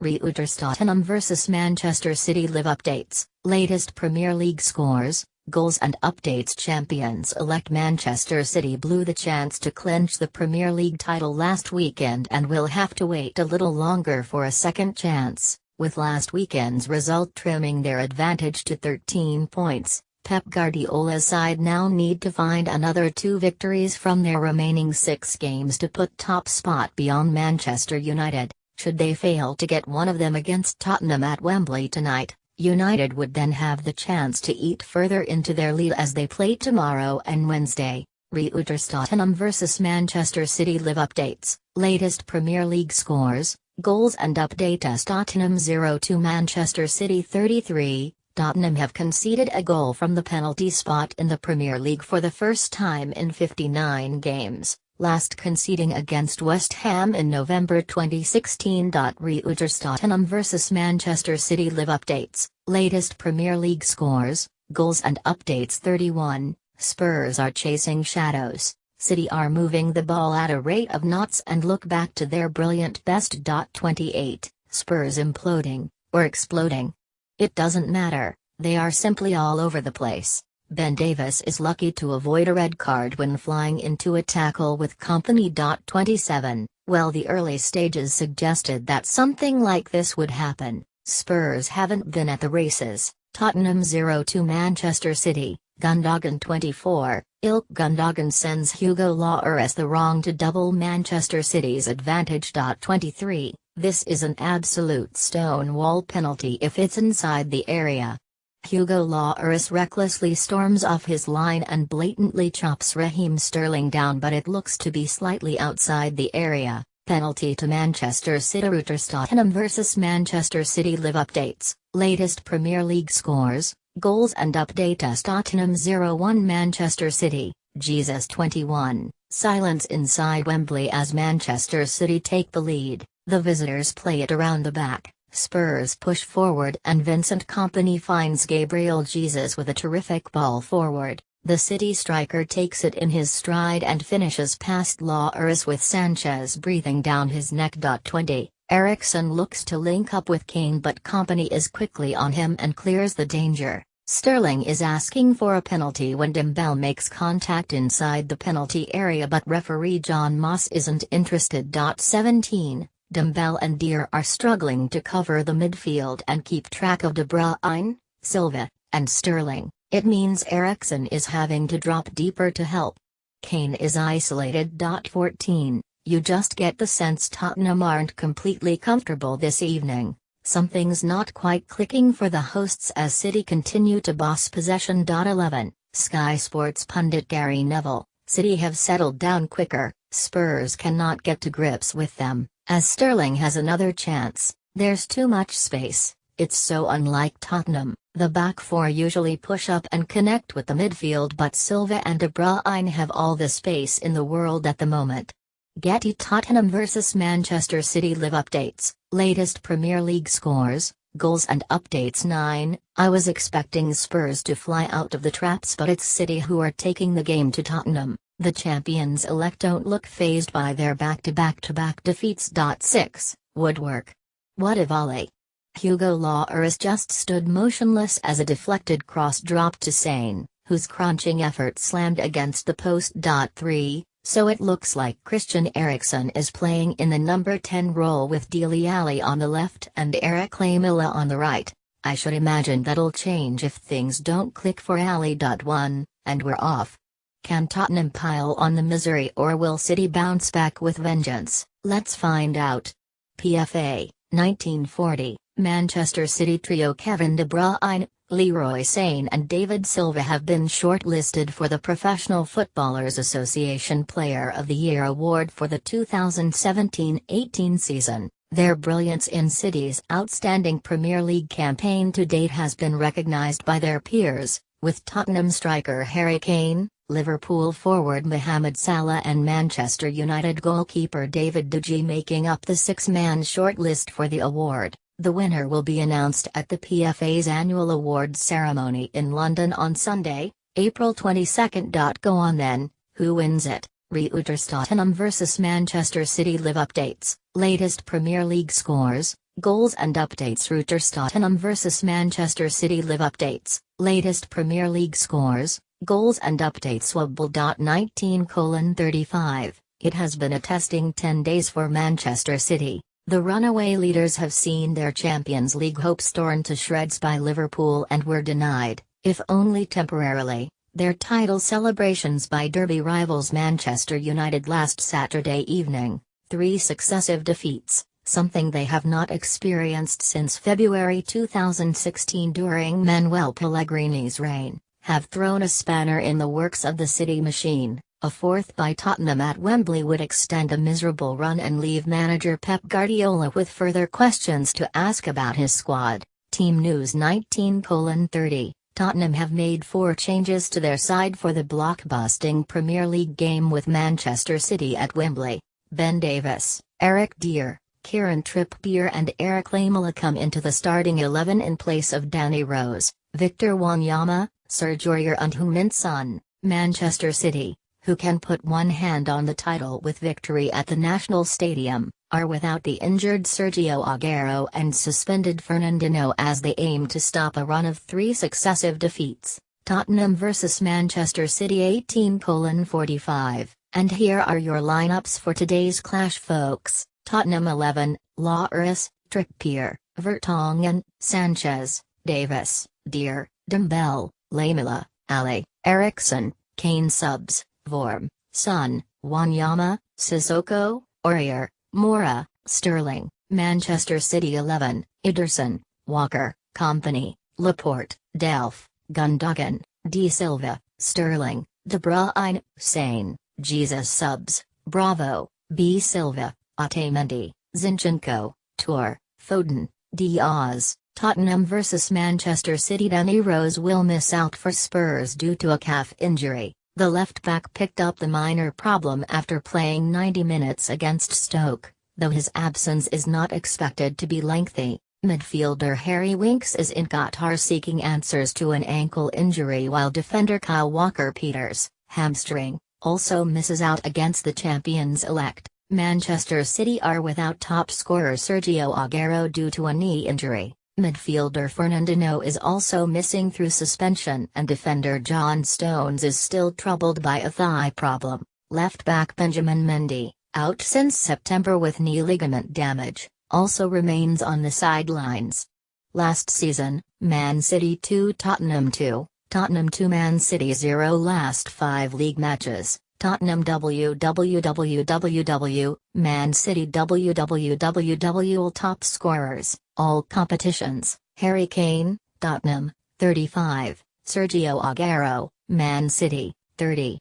Reuters Tottenham vs Manchester City live updates, latest Premier League scores, goals and updates. Champions-elect Manchester City blew the chance to clinch the Premier League title last weekend and will have to wait a little longer for a second chance, with last weekend's result trimming their advantage to 13 points. Pep Guardiola's side now need to find another 2 victories from their remaining 6 games to put top spot beyond Manchester United. Should they fail to get one of them against Tottenham at Wembley tonight, United would then have the chance to eat further into their lead as they play tomorrow and Wednesday. Reuters Tottenham vs Manchester City live updates, latest Premier League scores, goals and updates. Tottenham 0-2 Manchester City 33. Tottenham have conceded a goal from the penalty spot in the Premier League for the first time in 59 games, last conceding against West Ham in November 2016. Reuters Tottenham vs Manchester City live updates, latest Premier League scores, goals and updates. 31. Spurs are chasing shadows, City are moving the ball at a rate of knots and look back to their brilliant best. 28. Spurs imploding, or exploding. It doesn't matter, they are simply all over the place. Ben Davies is lucky to avoid a red card when flying into a tackle with company. 27. Well, the early stages suggested that something like this would happen. Spurs haven't been at the races. Tottenham 0-2 Manchester City. Gundogan 24. Ilk Gundogan sends Hugo Lloris the wrong to double Manchester City's advantage. 23. This is an absolute stonewall penalty if it's inside the area. Hugo Lloris recklessly storms off his line and blatantly chops Raheem Sterling down, but it looks to be slightly outside the area. Penalty to Manchester City. Reuters Tottenham vs Manchester City live updates, latest Premier League scores, goals and updates. Tottenham 0-1 Manchester City. Jesus 21. Silence inside Wembley as Manchester City take the lead. The visitors play it around the back, Spurs push forward and Vincent Kompany finds Gabriel Jesus with a terrific ball forward. The City striker takes it in his stride and finishes past Lloris with Sanchez breathing down his neck. 20. Eriksen looks to link up with Kane but Kompany is quickly on him and clears the danger. Sterling is asking for a penalty when Dembele makes contact inside the penalty area but referee John Moss isn't interested. 17. Dembele and Dier are struggling to cover the midfield and keep track of De Bruyne, Silva, and Sterling. It means Eriksen is having to drop deeper to help. Kane is isolated. 14. You just get the sense Tottenham aren't completely comfortable this evening. Something's not quite clicking for the hosts as City continue to boss possession. 11. Sky Sports pundit Gary Neville, City have settled down quicker, Spurs cannot get to grips with them. As Sterling has another chance, there's too much space. It's so unlike Tottenham. The back four usually push up and connect with the midfield, but Silva and De Bruyne have all the space in the world at the moment. Getty Tottenham vs Manchester City live updates, latest Premier League scores, goals and updates. 9. I was expecting Spurs to fly out of the traps, but it's City who are taking the game to Tottenham. The champions-elect don't look fazed by their back-to-back defeats. 6. Woodwork. What a volley! Hugo Lloris just stood motionless as a deflected cross dropped to Sane, whose crunching effort slammed against the post. 3. So it looks like Christian Eriksen is playing in the number 10 role with Dele Alli on the left and Eric Lamela on the right. I should imagine that'll change if things don't click for Alli. 1, and we're off. Can Tottenham pile on the misery or will City bounce back with vengeance? Let's find out. PFA, 1940, Manchester City trio Kevin De Bruyne, Leroy Sane and David Silva have been shortlisted for the Professional Footballers Association Player of the Year award for the 2017-18 season. Their brilliance in City's outstanding Premier League campaign to date has been recognised by their peers, with Tottenham striker Harry Kane, Liverpool forward Mohamed Salah and Manchester United goalkeeper David De Gea making up the 6-man shortlist for the award. The winner will be announced at the PFA's annual awards ceremony in London on Sunday, April 22. Go on then, who wins it? Reuters Tottenham vs Manchester City live updates, latest Premier League scores, Goals and updates. Reuters. Tottenham vs Manchester City live updates, latest Premier League scores, goals and updates. Wobble.19:35. It has been a testing 10 days for Manchester City. The runaway leaders have seen their Champions League hopes torn to shreds by Liverpool and were denied, if only temporarily, their title celebrations by derby rivals Manchester United last Saturday evening. 3 successive defeats, something they have not experienced since February 2016 during Manuel Pellegrini's reign, have thrown a spanner in the works of the City machine. A fourth by Tottenham at Wembley would extend a miserable run and leave manager Pep Guardiola with further questions to ask about his squad. Team News 19:30. Tottenham have made 4 changes to their side for the blockbusting Premier League game with Manchester City at Wembley. Ben Davies, Eric Dier, Kieran Trippier and Eric Lamela come into the starting 11 in place of Danny Rose, Victor Wanyama, Serge Aurier and Heung-min Son. Manchester City, who can put one hand on the title with victory at the National Stadium, are without the injured Sergio Aguero and suspended Fernandinho as they aim to stop a run of 3 successive defeats. Tottenham vs Manchester City 18:45, and here are your lineups for today's clash, folks. Tottenham 11, Lloris, Trippier, Vertonghen, Sanchez, Davis, Dier, Dembele, Lamela, Ali, Eriksen. Kane subs, Vorm, Son, Wanyama, Sissoko, Aurier, Mora, Sterling. Manchester City 11, Ederson, Walker, Company, Laporte, Delph, Gundogan, De Silva, Sterling, De Bruyne, Sane, Jesus subs, Bravo, B. Silva, Otamendi, Zinchenko, Toure, Foden, Diaz. Tottenham vs Manchester City. Danny Rose will miss out for Spurs due to a calf injury. The left-back picked up the minor problem after playing 90 minutes against Stoke, though his absence is not expected to be lengthy. Midfielder Harry Winks is in Qatar seeking answers to an ankle injury, while defender Kyle Walker-Peters, hamstring, also misses out against the champions-elect. Manchester City are without top scorer Sergio Aguero due to a knee injury. Midfielder Fernandinho is also missing through suspension and defender John Stones is still troubled by a thigh problem. Left-back Benjamin Mendy, out since September with knee ligament damage, also remains on the sidelines. Last season, Man City 2 Tottenham 2, Tottenham 2 Man City 0 last 5 league matches. Tottenham www, Man City www. Top scorers, all competitions. Harry Kane, Tottenham, 35, Sergio Aguero, Man City, 30.